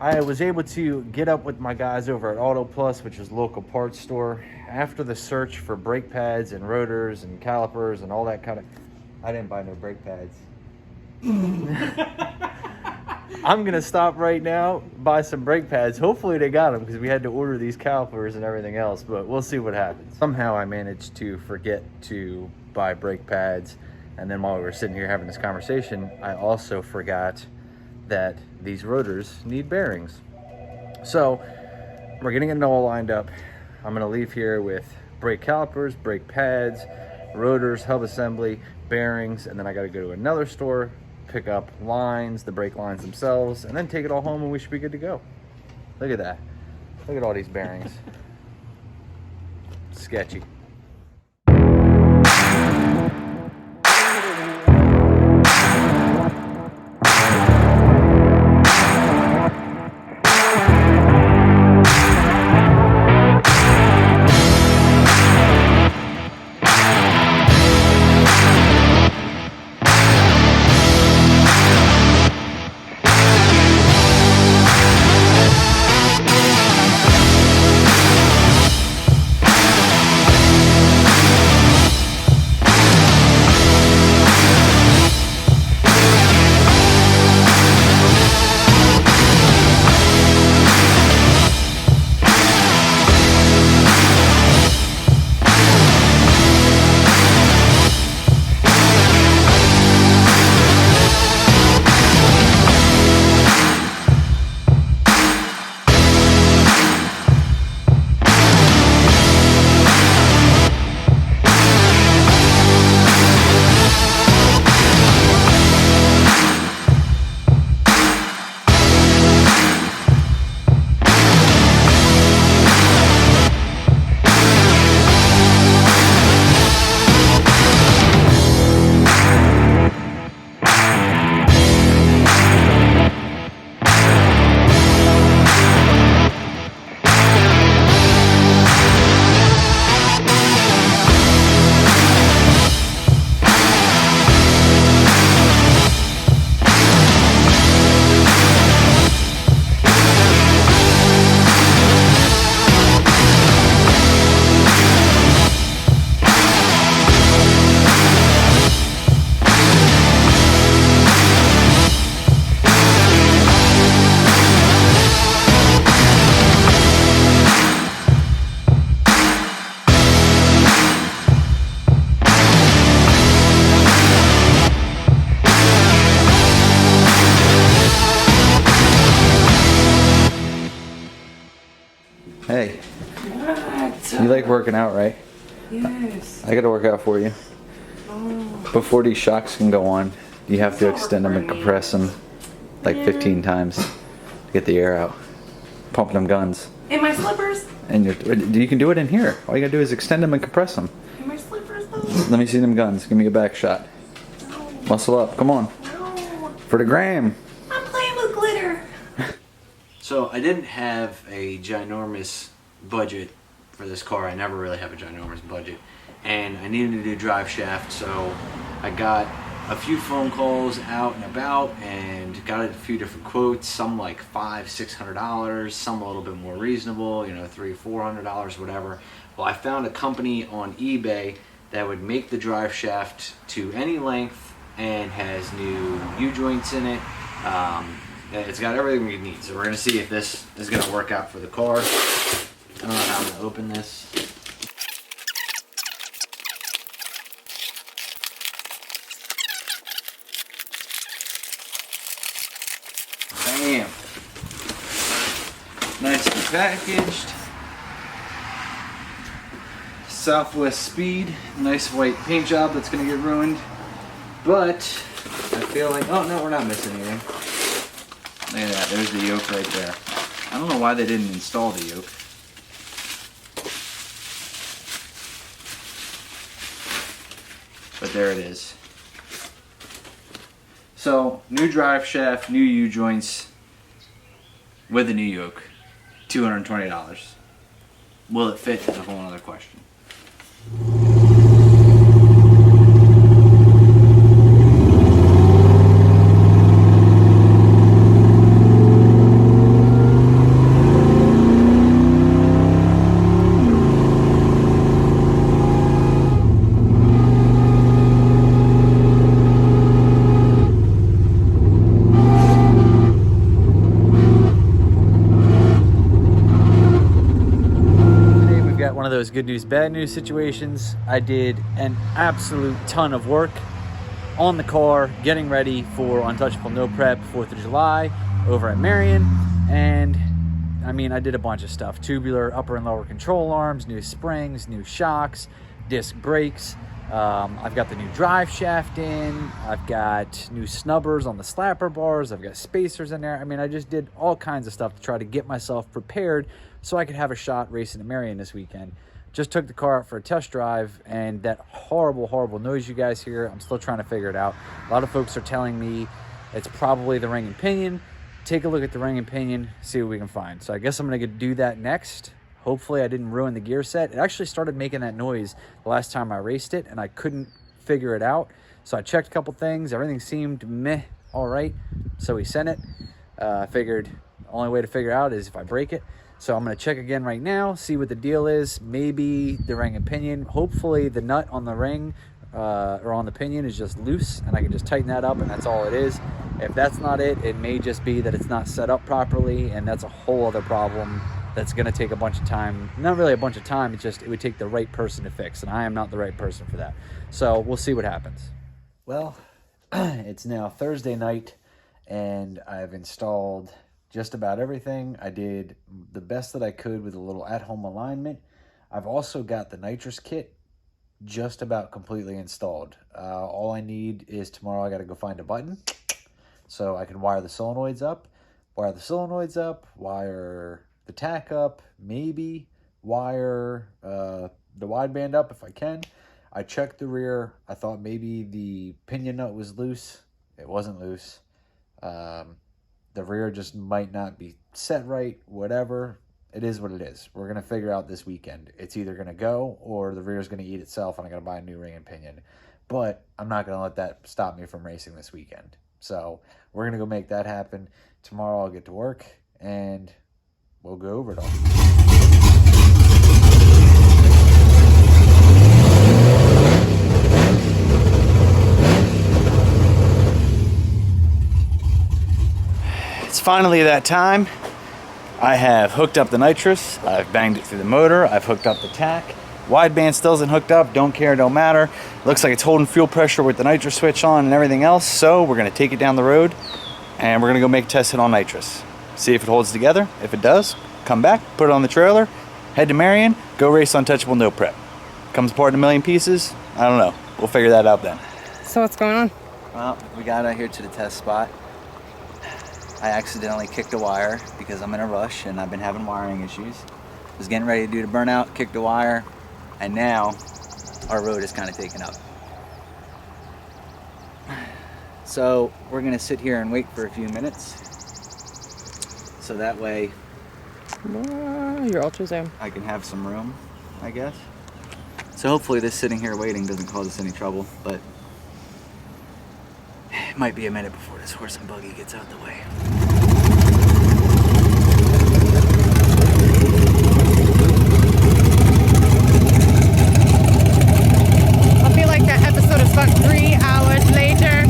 I was able to get up with my guys over at Auto Plus, which is a local parts store. After the search for brake pads and rotors and calipers and all that kind of... I didn't buy no brake pads. I'm gonna stop right now, buy some brake pads. Hopefully they got them, because we had to order these calipers and everything else, but we'll see what happens. Somehow I managed to forget to buy brake pads, and then while we were sitting here having this conversation, I also forgot that these rotors need bearings. So we're getting it all lined up. I'm gonna leave here with brake calipers, brake pads, rotors, hub assembly, bearings, and then I gotta go to another store, pick up lines, the brake lines themselves, and then take it all home and we should be good to go. Look at that. Look at all these bearings. Sketchy. Hey. What? You like working out, right? Yes. I gotta work out for you. Oh. Before these shocks can go on, you have to extend them and compress them like 15 times to get the air out. Pump them guns. In my slippers? And you can do it in here. All you gotta do is extend them and compress them. In my slippers though? Let me see them guns. Give me a back shot. No. Muscle up. Come on. No. For the gram. I'm playing with glitter. So I didn't have a ginormous budget for this car. I never really have a ginormous budget. And I needed to do drive shaft, so I got a few phone calls out and about and got a few different quotes, some like $500–600, some a little bit more reasonable, you know, $300–400, whatever. Well, I found a company on eBay that would make the drive shaft to any length and has new U-joints in it. It's got everything we need, so we're going to see if this is going to work out for the car. I don't know how I'm going to open this. Bam! Nicely packaged. Southwest Speed. Nice white paint job that's going to get ruined. But I feel like, oh no, we're not missing anything. Look at that, there's the yoke right there. I don't know why they didn't install the yoke. But there it is. So, new drive shaft, new U-joints with a new yoke. $220. Will it fit is a whole other question. news, good news, bad news situations. I did an absolute ton of work on the car, getting ready for Untouchable No Prep 4th of July over at Marion. And I mean, I did a bunch of stuff. Tubular upper and lower control arms, new springs, new shocks, disc brakes. I've got the new drive shaft in. I've got new snubbers on the slapper bars. I've got spacers in there. I mean, I just did all kinds of stuff to try to get myself prepared so I could have a shot racing at Marion this weekend. Just took the car out for a test drive, and that horrible, horrible noise you guys hear, I'm still trying to figure it out. A lot of folks are telling me it's probably the ring and pinion. Take a look at the ring and pinion, see what we can find. So I guess I'm going to do that next. Hopefully I didn't ruin the gear set. It actually started making that noise the last time I raced it, and I couldn't figure it out. So I checked a couple things. Everything seemed meh, all right. So we sent it. I figured the only way to figure out is if I break it. So I'm going to check again right now, see what the deal is. Maybe the ring and pinion. Hopefully the nut on the ring or on the pinion is just loose, and I can just tighten that up, and that's all it is. If that's not it, it may just be that it's not set up properly, and that's a whole other problem that's going to take a bunch of time. Not really a bunch of time, it's just it would take the right person to fix, and I am not the right person for that. So we'll see what happens. Well, it's now Thursday night, and I've installed just about everything. I did the best that I could with a little at-home alignment. I've also got the Nitrous kit just about completely installed. All I need is tomorrow I got to go find a button so I can wire the solenoids up, wire the tack up, maybe wire the wideband up if I can. I checked the rear. I thought maybe the pinion nut was loose. It wasn't loose. The rear just might not be set right, whatever. It is what it is. We're going to figure out this weekend. It's either going to go or the rear is going to eat itself and I got to buy a new ring and pinion. But I'm not going to let that stop me from racing this weekend. So we're going to go make that happen. Tomorrow I'll get to work and we'll go over it all. It's finally that time. I have hooked up the Nitrous. I've banged it through the motor. I've hooked up the tack. Wideband still isn't hooked up. Don't care, don't matter. Looks like it's holding fuel pressure with the Nitrous switch on and everything else. So we're going to take it down the road and we're going to go make a test hit on Nitrous. See if it holds together. If it does, come back, put it on the trailer, head to Marion, go race Untouchable No Prep. Comes apart in a million pieces. I don't know. We'll figure that out then. So what's going on? Well, we got out here to the test spot. I accidentally kicked a wire because I'm in a rush and I've been having wiring issues. Was getting ready to do the burnout, kicked a wire, and now our road is kind of taken up. So we're gonna sit here and wait for a few minutes. So that way Your ultra zoom. I can have some room, I guess. So hopefully this sitting here waiting doesn't cause us any trouble, but it might be a minute before this horse and buggy gets out the way. I feel like that episode is about 3 hours later.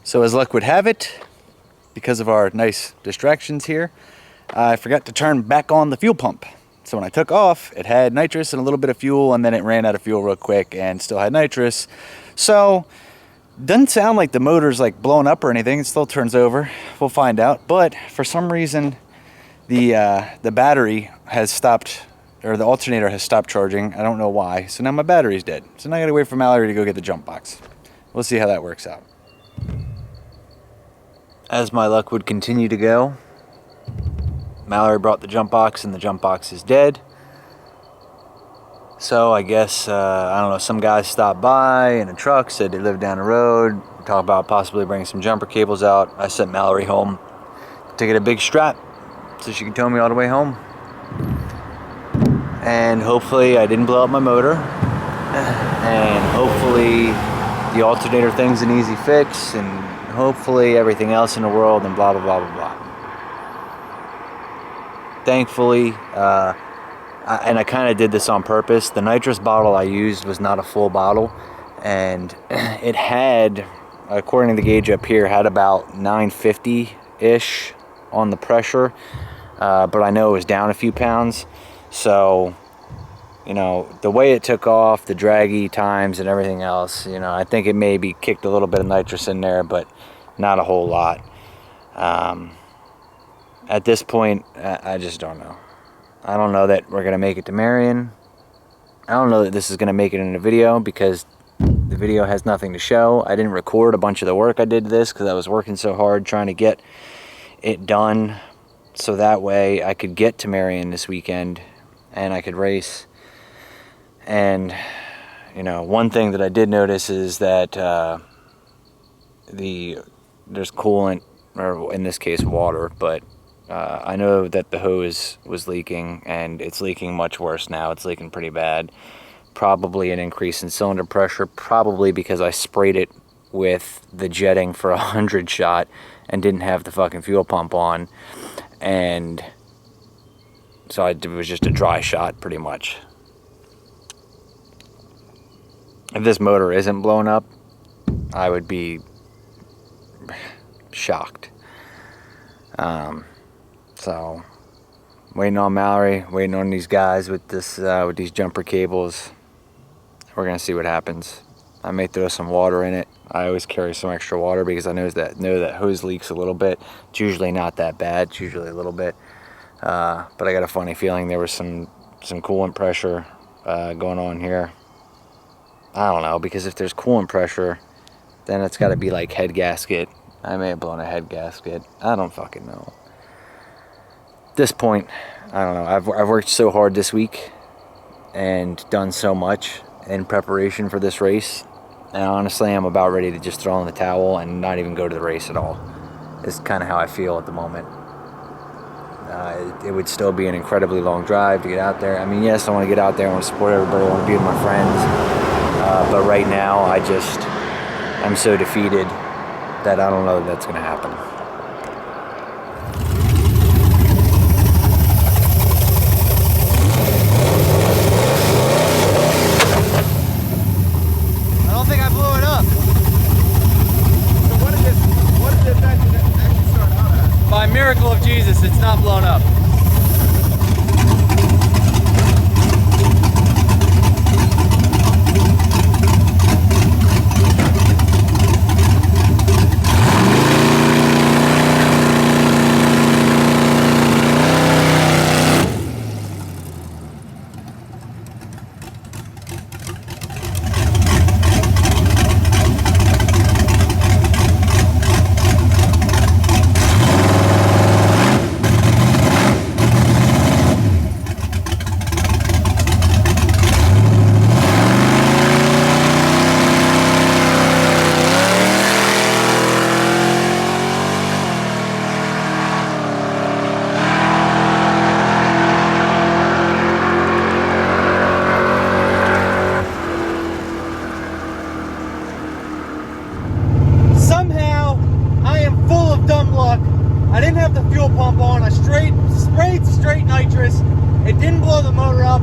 So as luck would have it, because of our nice distractions here, I forgot to turn back on the fuel pump. So when I took off, it had nitrous and a little bit of fuel, and then it ran out of fuel real quick and still had nitrous. So doesn't sound like the motor's like blown up or anything. It still turns over. We'll find out. But for some reason, the battery has stopped, or the alternator has stopped charging. I don't know why. So now my battery's dead. So now I gotta wait for Mallory to go get the jump box. We'll see how that works out. As my luck would continue to go, Mallory brought the jump box and the jump box is dead. So I guess, I don't know, some guys stopped by in a truck, said they lived down the road, talked about possibly bringing some jumper cables out. I sent Mallory home to get a big strap so she could tow me all the way home. And hopefully I didn't blow up my motor. And hopefully the alternator thing's an easy fix. And hopefully everything else in the world and blah, blah, blah, blah, blah. Thankfully, and I kind of did this on purpose. The nitrous bottle I used was not a full bottle, and it had, according to the gauge up here, had about 950-ish on the pressure, but I know it was down a few pounds. So, you know, the way it took off, the draggy times and everything else, you know, I think it maybe kicked a little bit of nitrous in there, but not a whole lot. At this point, I just don't know. I don't know that we're going to make it to Marion. I don't know that this is going to make it in a video because the video has nothing to show. I didn't record a bunch of the work I did to this because I was working so hard trying to get it done so that way I could get to Marion this weekend and I could race. And, you know, one thing that I did notice is that there's coolant, or in this case water, but I know that the hose was leaking, and it's leaking much worse now. It's leaking pretty bad. Probably an increase in cylinder pressure, probably because I sprayed it with the jetting for 100 shot and didn't have the fucking fuel pump on. And so it was just a dry shot pretty much. If this motor isn't blown up, I would be shocked. So, waiting on Mallory, waiting on these guys with this, with these jumper cables. We're gonna see what happens. I may throw some water in it. I always carry some extra water because I know that hose leaks a little bit. It's usually not that bad. It's usually a little bit, but I got a funny feeling there was some coolant pressure going on here. I don't know, because if there's coolant pressure, then it's got to be like head gasket. I may have blown a head gasket. I don't fucking know. At this point, I don't know. I've worked so hard this week and done so much in preparation for this race, and honestly I'm about ready to just throw in the towel and not even go to the race at all. It's kind of how I feel at the moment. It would still be an incredibly long drive to get out there. I mean, yes, I want to get out there, I want to support everybody, I want to be with my friends, but right now I'm so defeated that I don't know that that's going to happen. By miracle of Jesus, it's not blown up. Straight nitrous. It didn't blow the motor up.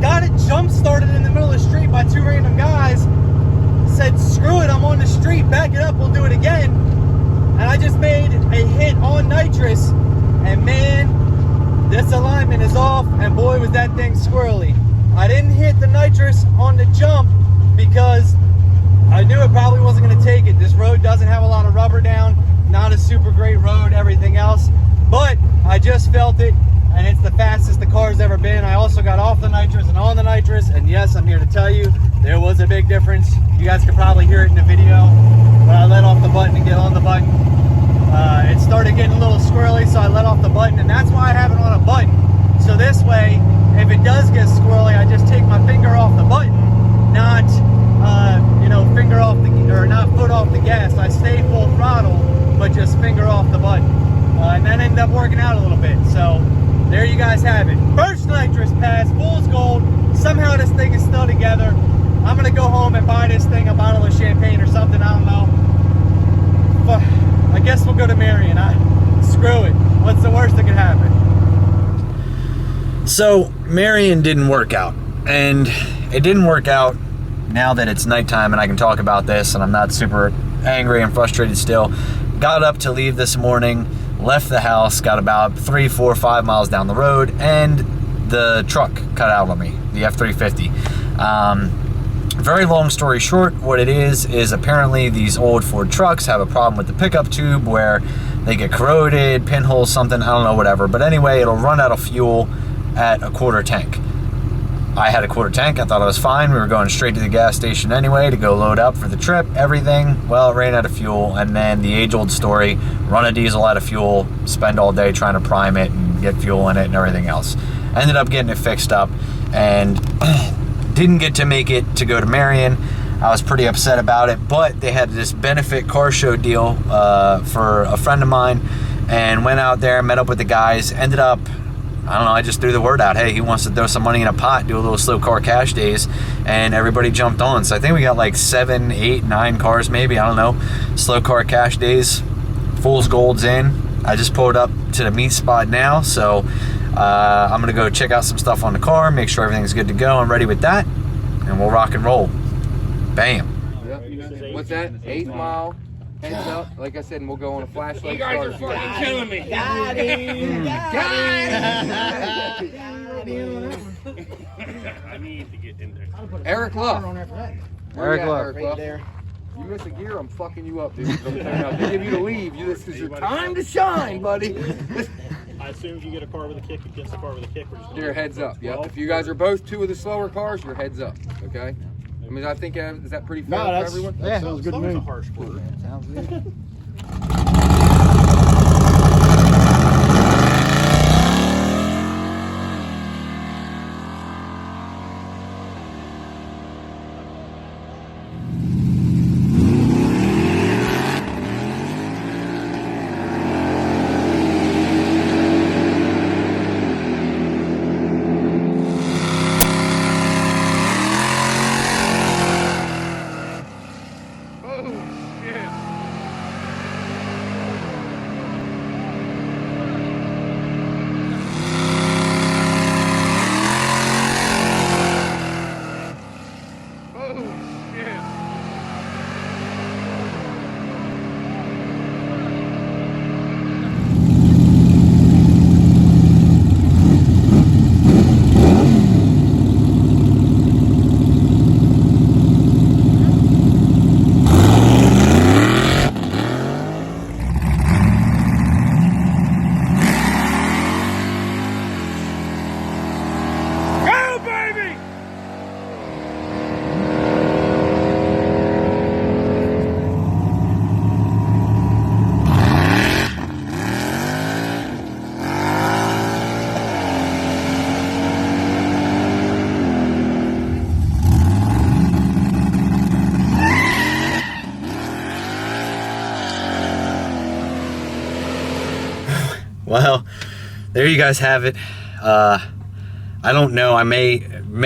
Got it jump started in the middle of the street by two random guys. Said, screw it, I'm on the street, back it up, we'll do it again. And I just made a hit on nitrous, and man, this alignment is off, and boy was that thing squirrely. I didn't hit the nitrous on the jump because I knew it probably wasn't going to take it. This road doesn't have a lot of rubber down, not a super great road, everything else. But I just felt it, and it's the fastest the car's ever been. I also got off the nitrous and on the nitrous, and yes, I'm here to tell you, there was a big difference. You guys could probably hear it in the video, but I let off the button and get on the button. It started getting a little squirrely, so I let off the button, and that's why I have it on a button. So this way, if it does get squirrely, I just take my finger off the button, not you know, finger off the, or not foot off the gas. I stay full throttle, but just finger off the button, and that ended up working out a little bit. So there you guys have it. First nitrous pass, fool's gold. Somehow this thing is still together. I'm gonna go home and buy this thing a bottle of champagne or something, I don't know. But I guess we'll go to Marion. Screw it. What's the worst that could happen? So Marion didn't work out, and it didn't work out now that it's nighttime and I can talk about this and I'm not super angry and frustrated still. Got up to leave this morning, left the house, got about 3, 4, 5 miles down the road, and the truck cut out on me, the F-350. Very long story short, what it is apparently these old Ford trucks have a problem with the pickup tube where they get corroded, pinholes, something, I don't know, whatever. But anyway, it'll run out of fuel at a quarter tank. I had a quarter tank, I thought I was fine. We were going straight to the gas station anyway to go load up for the trip, everything. Well, it ran out of fuel, and then the age-old story, run a diesel out of fuel, spend all day trying to prime it and get fuel in it and everything else. Ended up getting it fixed up, and didn't get to make it to go to Marion. I was pretty upset about it, but they had this benefit car show deal for a friend of mine, and went out there, met up with the guys, ended up, I don't know, I just threw the word out, hey, he wants to throw some money in a pot, do a little slow car cash days, and everybody jumped on. So I think we got like 7, 8, 9 cars maybe, I don't know, slow car cash days, fool's gold's in. I just pulled up to the meet spot now, so I'm gonna go check out some stuff on the car, make sure everything's good to go. I'm ready with that, and we'll rock and roll. Bam. Yep. What's that? 8 mile. Heads up. Like I said, and we'll go on a flashlight. You guys are fucking killing me. Got him. I need to get in there. Eric Luff. Eric Luff. Right there. You miss a gear, I'm fucking you up, dude. They give you to leave. This is your time to shine, buddy. I assume if you get a car with a kick against a car with a kick, we're just Your heads up. Yep. If you guys are both 2 of the slower cars, your heads up. Okay. I mean, I think is that pretty fair for everyone? that sounds good to me. A harsh word. Sounds good. Well, there you guys have it. I don't know, I may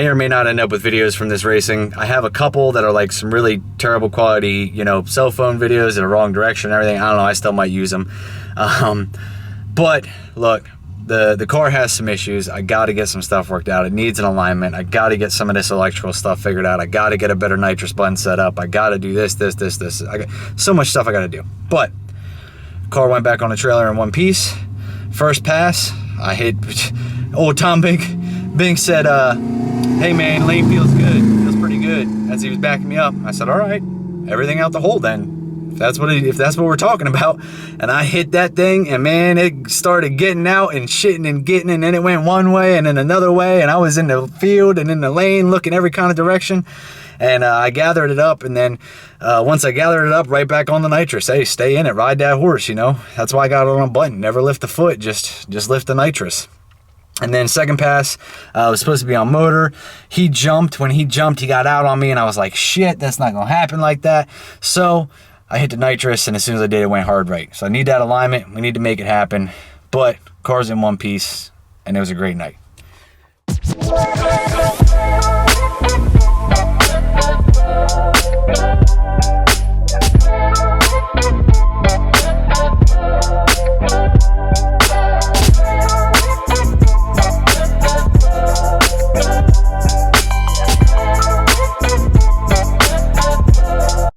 or may not end up with videos from this racing. I have a couple that are like some really terrible quality, you know, cell phone videos in the wrong direction and everything. I don't know, I still might use them. But look, the car has some issues. I gotta get some stuff worked out. It needs an alignment. I gotta get some of this electrical stuff figured out. I gotta get a better nitrous button set up. I gotta do this. I got so much stuff I gotta do. But car went back on the trailer in one piece. First pass, I hit old Tom Bink said, hey man, lane feels good, feels pretty good, as he was backing me up. I said, all right, everything out the hole then, if that's what we're talking about. And I hit that thing, and man, it started getting out and shitting and getting, and then it went one way and then another way, and I was in the field and in the lane looking every kind of direction. And I gathered it up, and then once I gathered it up, right back on the nitrous. Hey, stay in it, ride that horse, you know. That's why I got it on a button. Never lift the foot, just lift the nitrous. And then second pass was supposed to be on motor. He jumped. When he jumped, he got out on me, and I was like, shit, that's not going to happen like that. So I hit the nitrous, and as soon as I did, it went hard right. So I need that alignment. We need to make it happen. But car's in one piece, and it was a great night.